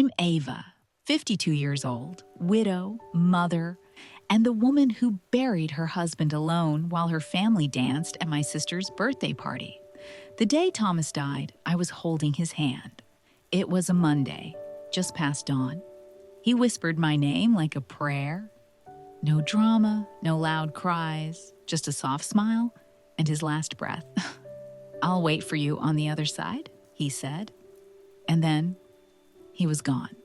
I'm Ava, 52 years old, widow, mother, and the woman who buried her husband alone while her family danced at my sister's birthday party. The day Thomas died, I was holding his hand. It was a Monday, just past dawn. He whispered my name like a prayer. No drama, no loud cries, just a soft smile and his last breath. "I'll wait for you on the other side," he said. And then he was gone.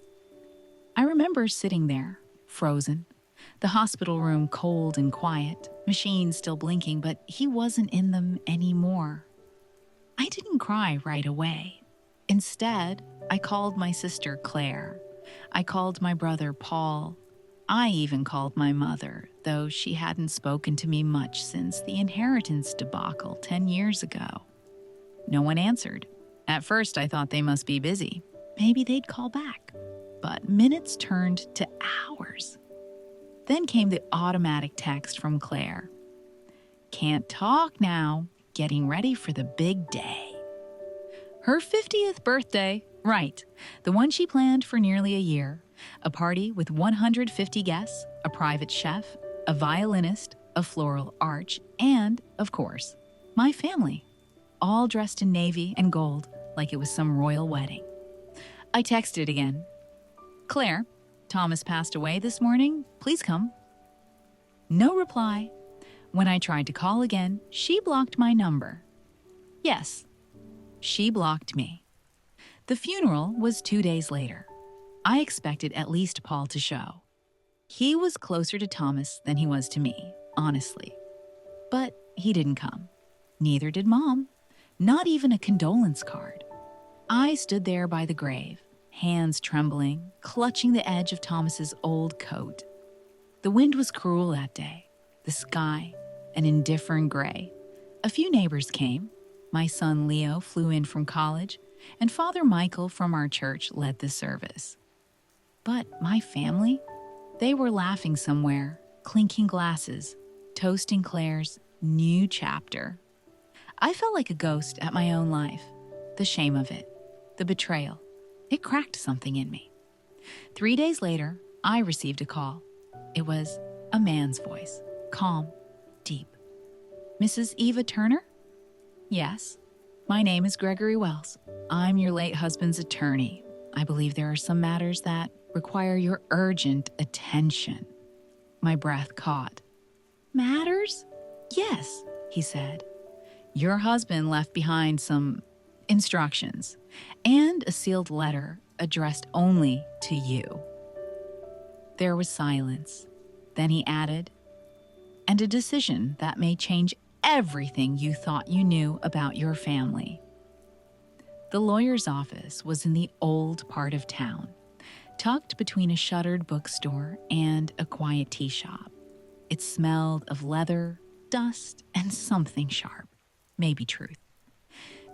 I remember sitting there, frozen, the hospital room cold and quiet, machines still blinking, but he wasn't in them anymore. I didn't cry right away. Instead, I called my sister Claire. I called my brother Paul. I even called my mother, though she hadn't spoken to me much since the inheritance debacle 10 years ago. No one answered. At first, I thought they must be busy. Maybe they'd call back. But minutes turned to hours. Then came the automatic text from Claire. "Can't talk now. Getting ready for the big day." Her 50th birthday, right, the one she planned for nearly a year. A party with 150 guests, a private chef, a violinist, a floral arch, and, of course, my family, all dressed in navy and gold like it was some royal wedding. I texted again. "Claire, Thomas passed away this morning. Please come." No reply. When I tried to call again, she blocked my number. Yes, she blocked me. The funeral was 2 days later. I expected at least Paul to show. He was closer to Thomas than he was to me, honestly. But he didn't come. Neither did Mom. Not even a condolence card. I stood there by the grave, hands trembling, clutching the edge of Thomas's old coat. The wind was cruel that day. The sky, an indifferent gray. A few neighbors came. My son Leo flew in from college, and Father Michael from our church led the service. But my family? They were laughing somewhere, clinking glasses, toasting Claire's new chapter. I felt like a ghost at my own life. The shame of it, the betrayal. It cracked something in me. 3 days later, I received a call. It was a man's voice, calm, deep. "Mrs. Eva Turner?" "Yes. My name is Gregory Wells. I'm your late husband's attorney. I believe there are some matters that require your urgent attention." My breath caught. "Matters?" "Yes," he said. "Your husband left behind some instructions and a sealed letter addressed only to you." There was silence. Then he added, "And a decision that may change everything you thought you knew about your family." The lawyer's office was in the old part of town, tucked between a shuttered bookstore and a quiet tea shop. It smelled of leather, dust, and something sharp, maybe truth.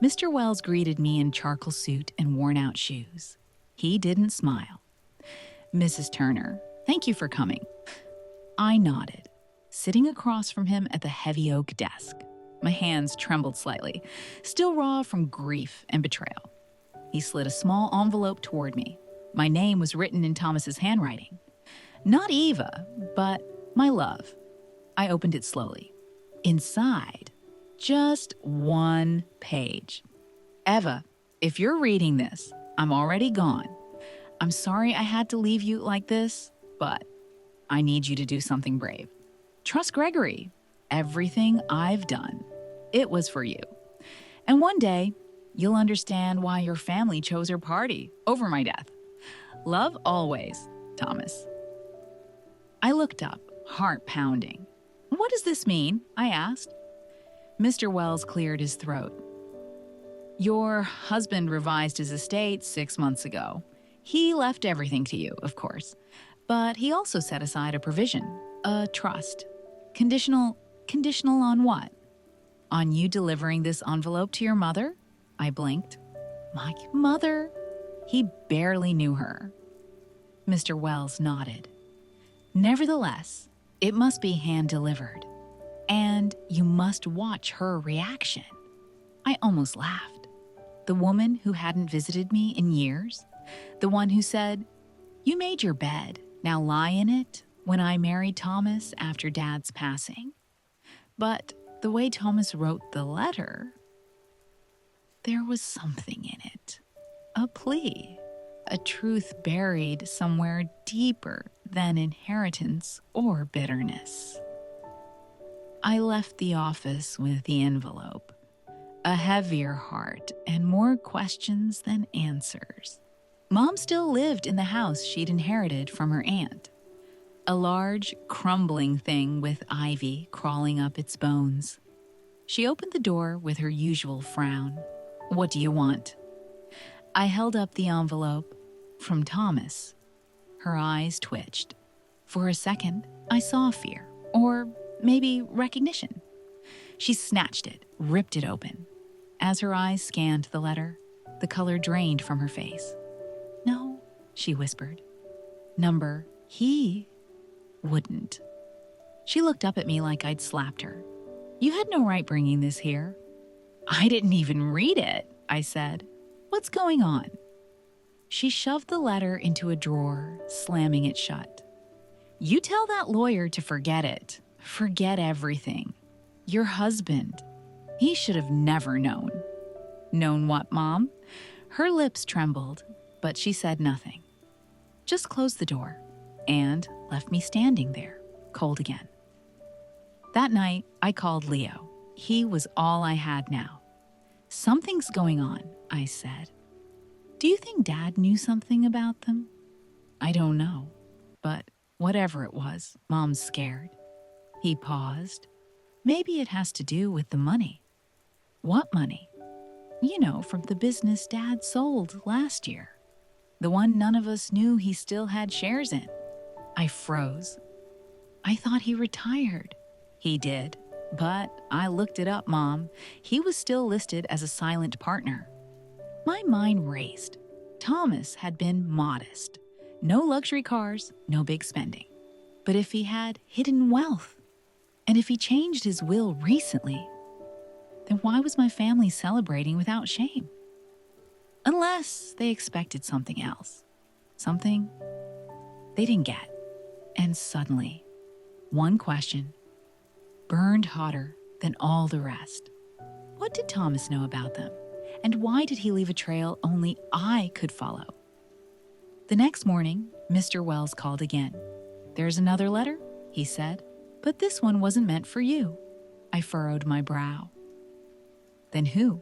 Mr. Wells greeted me in charcoal suit and worn-out shoes. He didn't smile. "Mrs. Turner, thank you for coming." I nodded, sitting across from him at the heavy oak desk. My hands trembled slightly, still raw from grief and betrayal. He slid a small envelope toward me. My name was written in Thomas's handwriting. Not Eva, but my love. I opened it slowly. Inside, just one page. "Eva, if you're reading this, I'm already gone. I'm sorry I had to leave you like this, but I need you to do something brave. Trust Gregory. Everything I've done, it was for you. And one day, you'll understand why your family chose your party over my death. Love always, Thomas." I looked up, heart pounding. "What does this mean?" I asked. Mr. Wells cleared his throat. "Your husband revised his estate 6 months ago. He left everything to you, of course. But he also set aside a provision, a trust. Conditional on what? On you delivering this envelope to your mother?" I blinked. My mother? He barely knew her. Mr. Wells nodded. "Nevertheless, it must be hand-delivered. And you must watch her reaction." I almost laughed. The woman who hadn't visited me in years, The one who said, "You made your bed, now lie in it," when I married Thomas after Dad's passing. But the way Thomas wrote the letter, there was something in it. A plea, a truth buried somewhere deeper than inheritance or bitterness. I left the office with the envelope, a heavier heart and more questions than answers. Mom still lived in the house she'd inherited from her aunt, a large, crumbling thing with ivy crawling up its bones. She opened the door with her usual frown. "What do you want?" I held up the envelope. From Thomas. Her eyes twitched. For a second, I saw fear, or maybe recognition. She snatched it, ripped it open. As her eyes scanned the letter, the color drained from her face. "No," she whispered. "Number he wouldn't." She looked up at me like I'd slapped her. "You had no right bringing this here." "I didn't even read it," I said. "What's going on?" She shoved the letter into a drawer, slamming it shut. "You tell that lawyer to forget it. Forget everything. Your husband, he should have never known." "Known what, Mom?" Her lips trembled, but she said nothing. Just closed the door and left me standing there, cold again. That night, I called Leo. He was all I had now. "Something's going on," I said. "Do you think Dad knew something about them?" "I don't know, but whatever it was, Mom's scared." He paused. "Maybe it has to do with the money." "What money?" "You know, from the business Dad sold last year. The one none of us knew he still had shares in." I froze. "I thought he retired." "He did, but I looked it up, Mom. He was still listed as a silent partner." My mind raced. Thomas had been modest. No luxury cars, no big spending. But if he had hidden wealth, and if he changed his will recently, then why was my family celebrating without shame? Unless they expected something else. Something they didn't get. And suddenly, one question burned hotter than all the rest. What did Thomas know about them? And why did he leave a trail only I could follow? The next morning, Mr. Wells called again. "There's another letter," he said, "but this one wasn't meant for you." I furrowed my brow. "Then who?"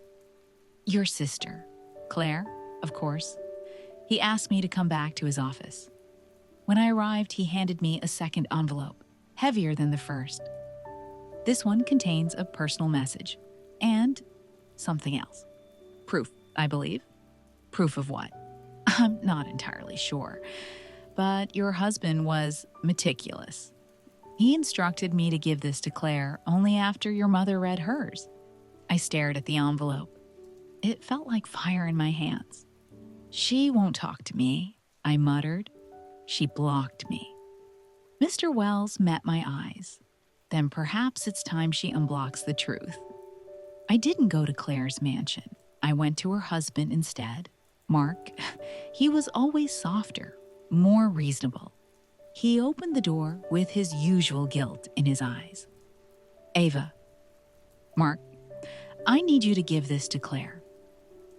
"Your sister, Claire, of course." He asked me to come back to his office. When I arrived, he handed me a second envelope, heavier than the first. This one contains a personal message and something else. Proof, I believe. Proof of what? I'm not entirely sure, but your husband was meticulous. He instructed me to give this to Claire only after your mother read hers. I stared at the envelope. It felt like fire in my hands. "She won't talk to me," I muttered. She blocked me. Mr. Wells met my eyes. Then perhaps it's time she unblocks the truth. I didn't go to Claire's mansion. I went to her husband instead. Mark. He was always softer, more reasonable. He opened the door with his usual guilt in his eyes. "Ava, Mark, I need you to give this to Claire."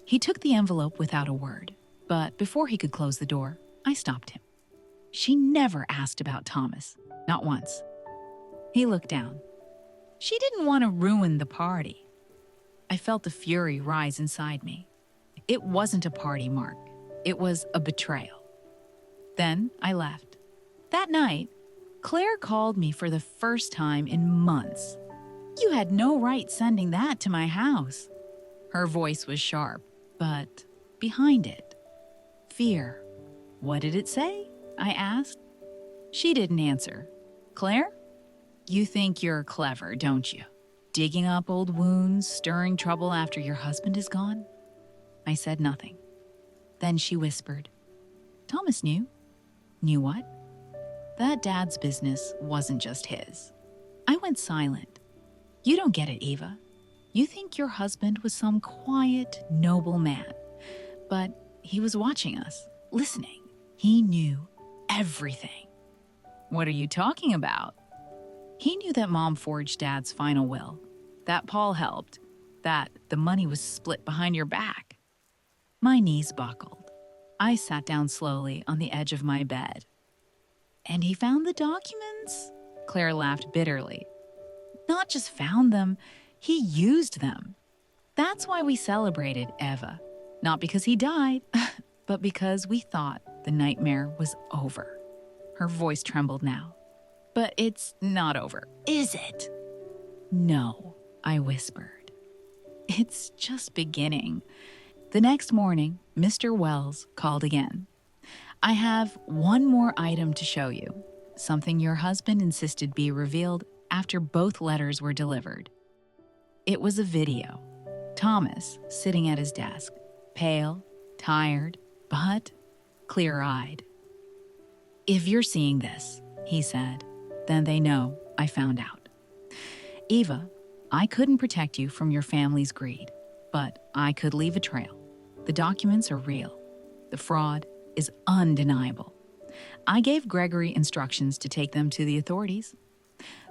He took the envelope without a word, but before he could close the door, I stopped him. "She never asked about Thomas, not once." He looked down. "She didn't want to ruin the party." I felt the fury rise inside me. It wasn't a party, Mark. It was a betrayal. Then I left. That night, Claire called me for the first time in months. "You had no right sending that to my house." Her voice was sharp, but behind it, fear. "What did it say?" I asked. She didn't answer. "Claire, you think you're clever, don't you? Digging up old wounds, stirring trouble after your husband is gone?" I said nothing. Then she whispered, "Thomas knew." "Knew what?" "That Dad's business wasn't just his." I went silent. "You don't get it, Eva. You think your husband was some quiet, noble man, but he was watching us. listening. He knew everything. What are you talking about? He knew that Mom forged Dad's final will, that Paul helped, that the money was split behind your back. My knees buckled. I sat down slowly on the edge of my bed. And he found the documents? Claire laughed bitterly. Not just found them, he used them. That's why we celebrated, Eva. Not because he died, but because we thought the nightmare was over. Her voice trembled now. But it's not over, is it? No, I whispered. It's just beginning. The next morning, Mr. Wells called again. I have one more item to show you, something your husband insisted be revealed after both letters were delivered. It was a video. Thomas sitting at his desk, pale, tired, but clear-eyed. If you're seeing this, he said, then they know I found out. Eva, I couldn't protect you from your family's greed, but I could leave a trail. The documents are real. The fraud is undeniable. I gave Gregory instructions to take them to the authorities,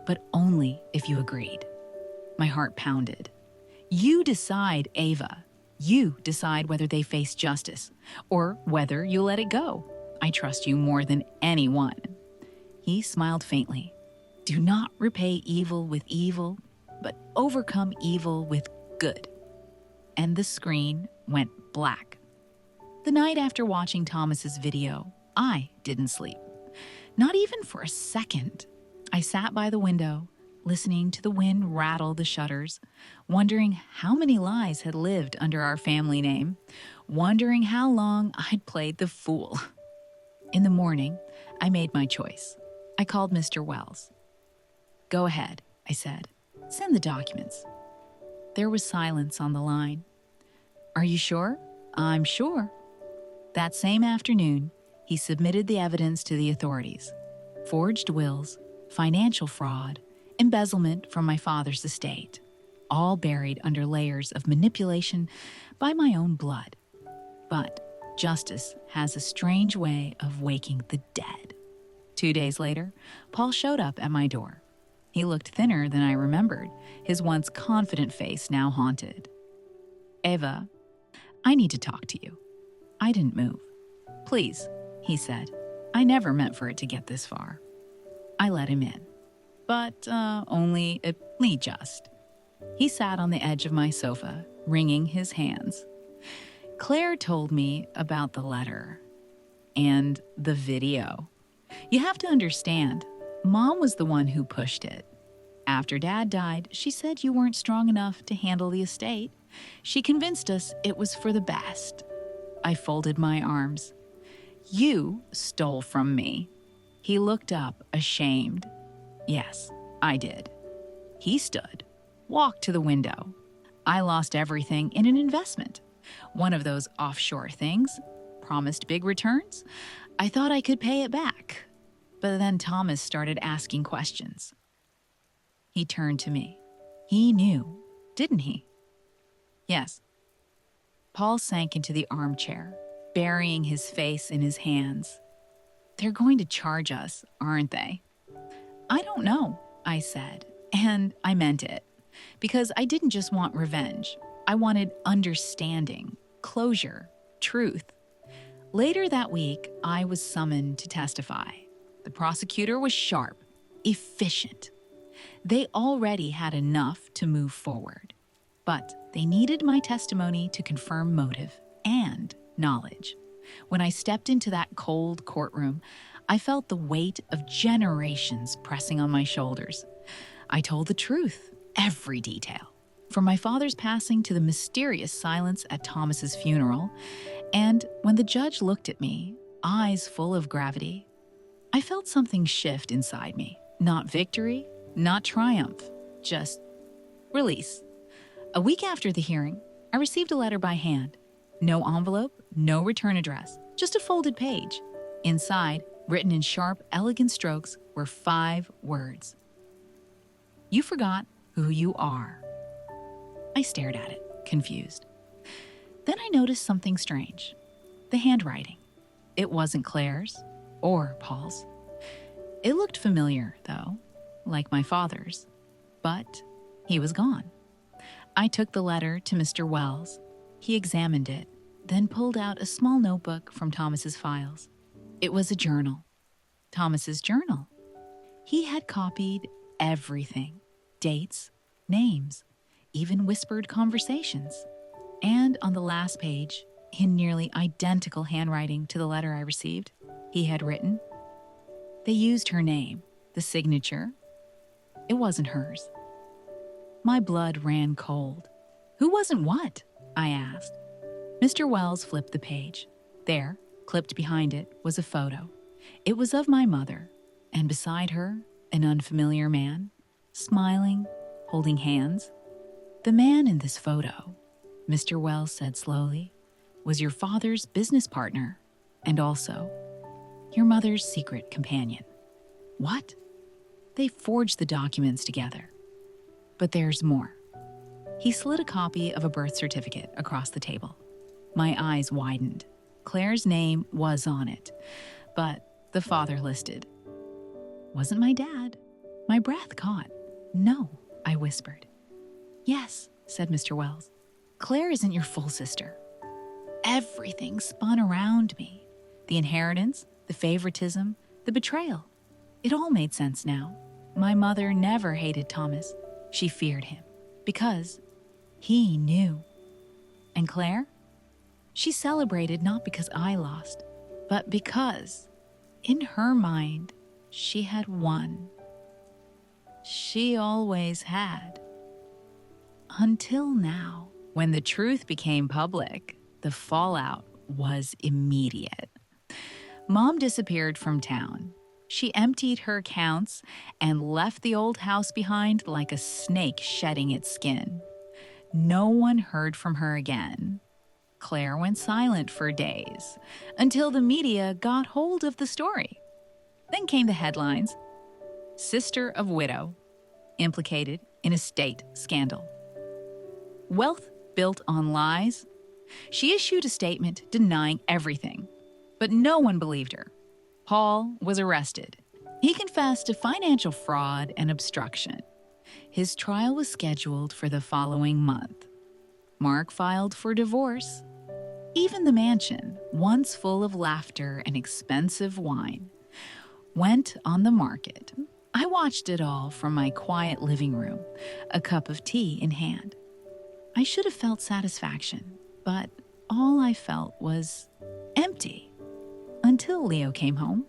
but only if you agreed. My heart pounded. You decide, Ava. You decide whether they face justice or whether you let it go. I trust you more than anyone. He smiled faintly. Do not repay evil with evil, but overcome evil with good. And the screen went black. The night after watching Thomas's video, I didn't sleep. Not even for a second. I sat by the window, listening to the wind rattle the shutters, wondering how many lies had lived under our family name, wondering how long I'd played the fool. In the morning, I made my choice. I called Mr. Wells. Go ahead, I said. Send the documents. There was silence on the line. Are you sure? I'm sure. That same afternoon, he submitted the evidence to the authorities. Forged wills, financial fraud, embezzlement from my father's estate, all buried under layers of manipulation by my own blood. But justice has a strange way of waking the dead. 2 days later, Paul showed up at my door. He looked thinner than I remembered, his once confident face now haunted. Eva, I need to talk to you. I didn't move. Please, he said. I never meant for it to get this far. I let him in. But only just. He sat on the edge of my sofa, wringing his hands. Claire told me about the letter and the video. You have to understand, Mom was the one who pushed it. After Dad died, she said you weren't strong enough to handle the estate. She convinced us it was for the best. I folded my arms. You stole from me. He looked up, ashamed. Yes, I did. He stood, walked to the window. I lost everything in an investment. One of those offshore things, promised big returns. I thought I could pay it back. But then Thomas started asking questions. He turned to me. He knew, didn't he? Yes. Paul sank into the armchair, burying his face in his hands. They're going to charge us, aren't they? I don't know, I said, and I meant it. Because I didn't just want revenge. I wanted understanding, closure, truth. Later that week, I was summoned to testify. The prosecutor was sharp, efficient. They already had enough to move forward. But they needed my testimony to confirm motive and knowledge. When I stepped into that cold courtroom, I felt the weight of generations pressing on my shoulders. I told the truth, every detail, from my father's passing to the mysterious silence at Thomas's funeral. And when the judge looked at me, eyes full of gravity, I felt something shift inside me. Not victory, not triumph, just release. A week after the hearing, I received a letter by hand. No envelope, no return address, just a folded page. Inside, written in sharp, elegant strokes, were 5 words. You forgot who you are. I stared at it, confused. Then I noticed something strange. The handwriting. It wasn't Claire's or Paul's. It looked familiar, though, like my father's, but he was gone. I took the letter to Mr. Wells. He examined it, then pulled out a small notebook from Thomas's files. It was a journal. Thomas's journal. He had copied everything. Dates, names, even whispered conversations. And on the last page, in nearly identical handwriting to the letter I received, he had written, "They used her name, the signature. It wasn't hers." My blood ran cold. Who wasn't what? I asked. Mr. Wells flipped the page. There, clipped behind it, was a photo. It was of my mother, and beside her, an unfamiliar man, smiling, holding hands. "The man in this photo," Mr. Wells said slowly, "was your father's business partner, and also your mother's secret companion." What? They forged the documents together. But there's more. He slid a copy of a birth certificate across the table. My eyes widened. Claire's name was on it, but the father listed wasn't my dad. My breath caught. "No," I whispered. "Yes," said Mr. Wells. "Claire isn't your full sister." Everything spun around me. The inheritance, the favoritism, the betrayal. It all made sense now. My mother never hated Thomas. She feared him because he knew. And Claire? She celebrated not because I lost, but because, in her mind, she had won. She always had. Until now, when the truth became public, the fallout was immediate. Mom disappeared from town. She emptied her accounts and left the old house behind like a snake shedding its skin. No one heard from her again. Claire went silent for days, until the media got hold of the story. Then came the headlines. Sister of widow, implicated in estate scandal. Wealth built on lies. She issued a statement denying everything, but no one believed her. Paul was arrested. He confessed to financial fraud and obstruction. His trial was scheduled for the following month. Mark filed for divorce. Even the mansion, once full of laughter and expensive wine, went on the market. I watched it all from my quiet living room, a cup of tea in hand. I should have felt satisfaction, but all I felt was empty. Until Leo came home.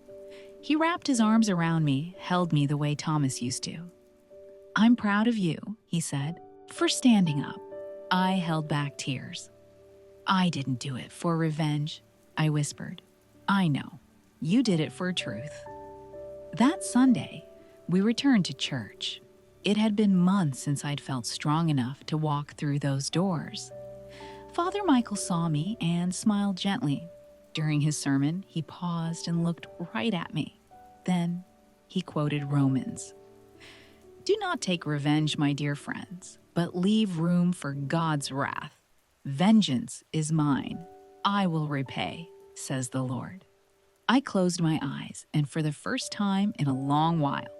He wrapped his arms around me, held me the way Thomas used to. "I'm proud of you," he said, "for standing up." I held back tears. "I didn't do it for revenge," I whispered. "I know. You did it for truth." That Sunday, we returned to church. It had been months since I'd felt strong enough to walk through those doors. Father Michael saw me and smiled gently. During his sermon, he paused and looked right at me. Then he quoted Romans. "Do not take revenge, my dear friends, but leave room for God's wrath. Vengeance is mine. I will repay, says the Lord." I closed my eyes, and for the first time in a long while,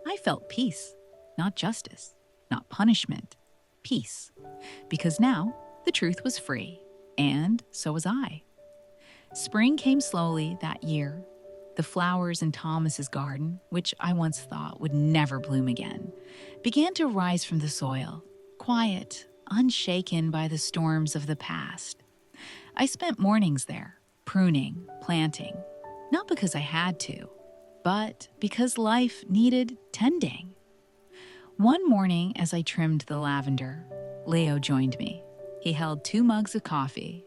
I felt peace, not justice, not punishment, peace. Because now the truth was free, and so was I. Spring came slowly that year. The flowers in Thomas's garden, which I once thought would never bloom again, began to rise from the soil, quiet, unshaken by the storms of the past. I spent mornings there, pruning, planting, not because I had to, but because life needed tending. One morning, as I trimmed the lavender, Leo joined me. He held 2 mugs of coffee.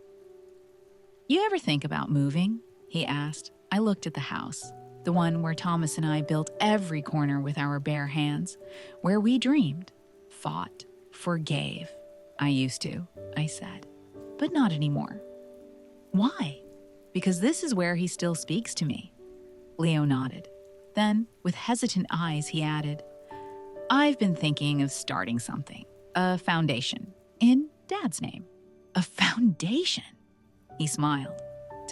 "You ever think about moving?" he asked. I looked at the house, the one where Thomas and I built every corner with our bare hands, where we dreamed, fought, forgave. "I used to," I said, "but not anymore." "Why?" "Because this is where he still speaks to me." Leo nodded. Then, with hesitant eyes, he added, "I've been thinking of starting something, a foundation, in Dad's name." "A foundation?" He smiled.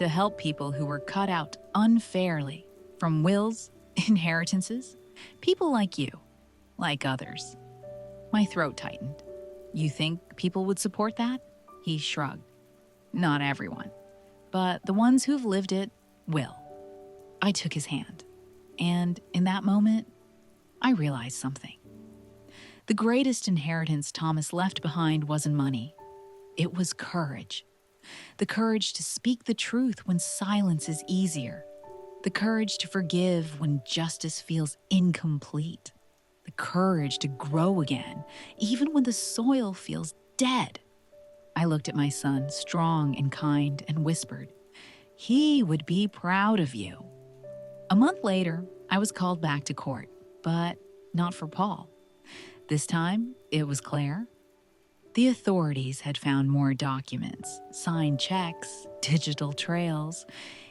to help people who were cut out unfairly from wills, inheritances, people like you, like others. My throat tightened. You think people would support that? He shrugged. Not everyone, but the ones who've lived it will. I took his hand, and in that moment, I realized something. The greatest inheritance Thomas left behind wasn't money. It was courage. The courage to speak the truth when silence is easier. The courage to forgive when justice feels incomplete. The courage to grow again, even when the soil feels dead. I looked at my son, strong and kind, and whispered, "He would be proud of you." A month later, I was called back to court, but not for Paul. This time, it was Claire. The authorities had found more documents, signed checks, digital trails,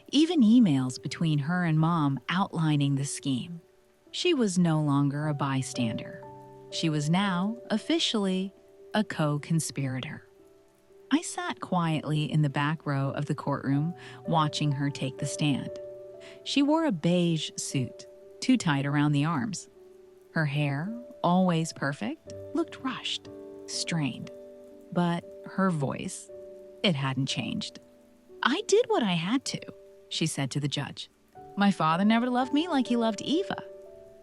even emails between her and Mom outlining the scheme. She was no longer a bystander. She was now, officially, a co-conspirator. I sat quietly in the back row of the courtroom, watching her take the stand. She wore a beige suit, too tight around the arms. Her hair, always perfect, looked rushed, strained. But her voice, it hadn't changed. "I did what I had to," she said to the judge. "My father never loved me like he loved Eva.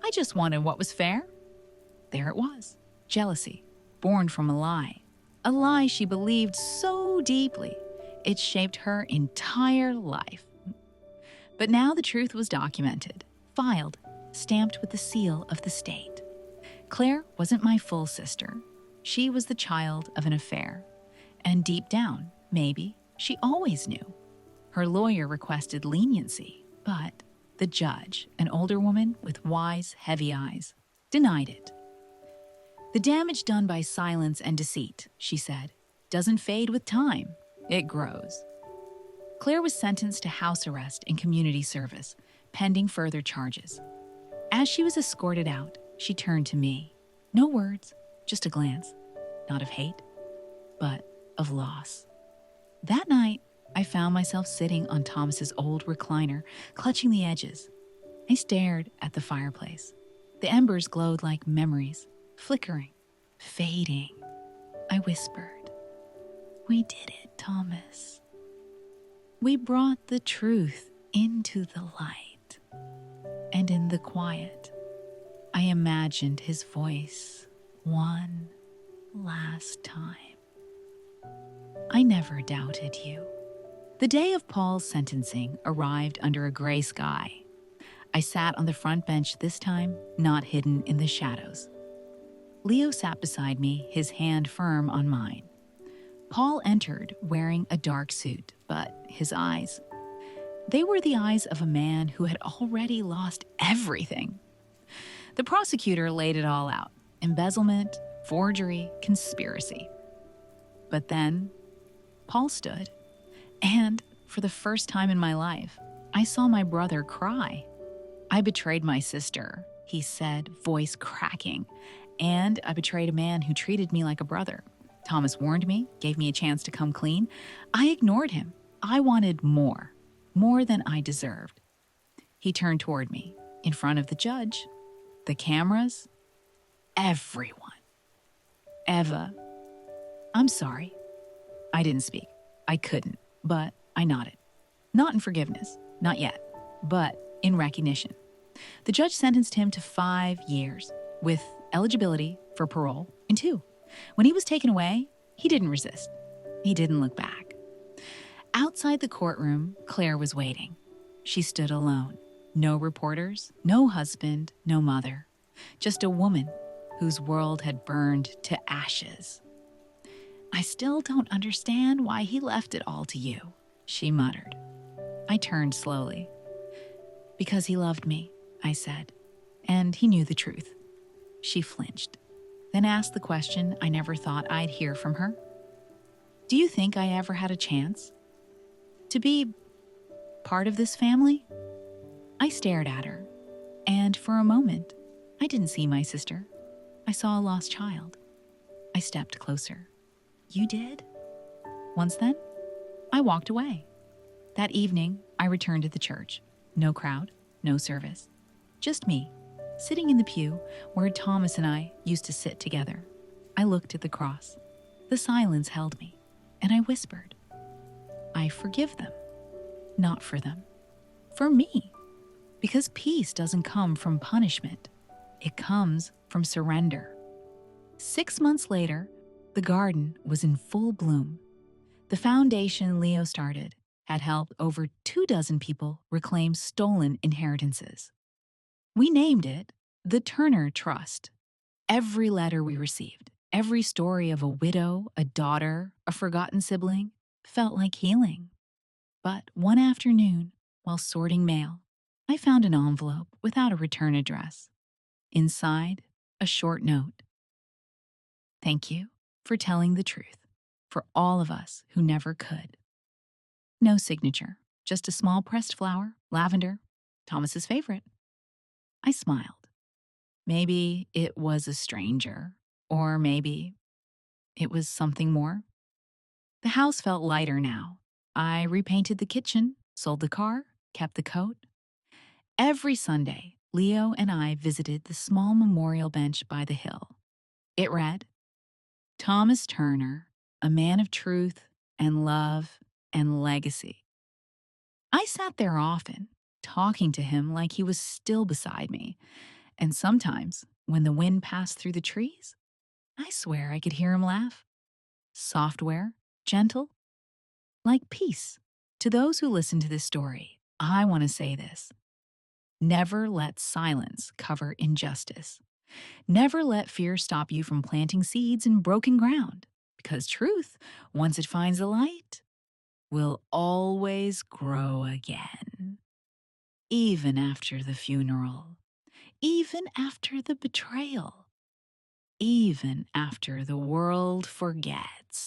I just wanted what was fair." There it was, jealousy, born from a lie she believed so deeply it shaped her entire life. But now the truth was documented, filed, stamped with the seal of the state. Claire wasn't my full sister. She was the child of an affair. And deep down, maybe, she always knew. Her lawyer requested leniency, but the judge, an older woman with wise, heavy eyes, denied it. "The damage done by silence and deceit," she said, "doesn't fade with time. It grows." Claire was sentenced to house arrest and community service, pending further charges. As she was escorted out, she turned to me. No words, just a glance, not of hate, but of loss. That night, I found myself sitting on Thomas's old recliner, clutching the edges. I stared at the fireplace. The embers glowed like memories, flickering, fading. I whispered, "We did it, Thomas. We brought the truth into the light." And in the quiet, I imagined his voice one last time. "I never doubted you." The day of Paul's sentencing arrived under a gray sky. I sat on the front bench this time, not hidden in the shadows. Leo sat beside me, his hand firm on mine. Paul entered wearing a dark suit, but his eyes, they were the eyes of a man who had already lost everything. The prosecutor laid it all out: embezzlement, forgery, conspiracy. But then, Paul stood, and for the first time in my life, I saw my brother cry. "I betrayed my sister," he said, voice cracking, "and I betrayed a man who treated me like a brother. Thomas warned me, gave me a chance to come clean. I ignored him. I wanted more than I deserved." He turned toward me, in front of the judge, the cameras, everyone. "Eva, I'm sorry." I didn't speak. I couldn't, but I nodded. Not in forgiveness, not yet, but in recognition. The judge sentenced him to 5 years, with eligibility for parole in 2. When he was taken away, he didn't resist. He didn't look back. Outside the courtroom, Claire was waiting. She stood alone. No reporters, no husband, no mother. Just a woman whose world had burned to ashes. "I still don't understand why he left it all to you," she muttered. I turned slowly. "Because he loved me," I said, "and he knew the truth." She flinched, then asked the question I never thought I'd hear from her. "Do you think I ever had a chance to be part of this family?" I stared at her, and for a moment, I didn't see my sister. I saw a lost child. I stepped closer. "You did?" Once then, I walked away. That evening, I returned to the church. No crowd, no service. Just me, sitting in the pew where Thomas and I used to sit together. I looked at the cross. The silence held me, and I whispered, I forgive them. Not for them. For me. Because peace doesn't come from punishment. It comes from surrender. 6 months later, the garden was in full bloom. The foundation Leo started had helped over 24 people reclaim stolen inheritances. We named it the Turner Trust. Every letter we received, every story of a widow, a daughter, a forgotten sibling, felt like healing. But one afternoon, while sorting mail, I found an envelope without a return address. Inside, a short note. Thank you for telling the truth for all of us who never could. No signature, just a small pressed flower, lavender, Thomas's favorite. I smiled. Maybe it was a stranger, or maybe it was something more. The house felt lighter now. I repainted the kitchen, sold the car, kept the coat. Every Sunday, Leo and I visited the small memorial bench by the hill. It read, Thomas Turner, a man of truth and love and legacy. I sat there often, talking to him like he was still beside me. And sometimes, when the wind passed through the trees, I swear I could hear him laugh. Software, gentle, like peace. To those who listen to this story, I want to say this. Never let silence cover injustice. Never let fear stop you from planting seeds in broken ground, because truth, once it finds the light, will always grow again. Even after the funeral, even after the betrayal, even after the world forgets.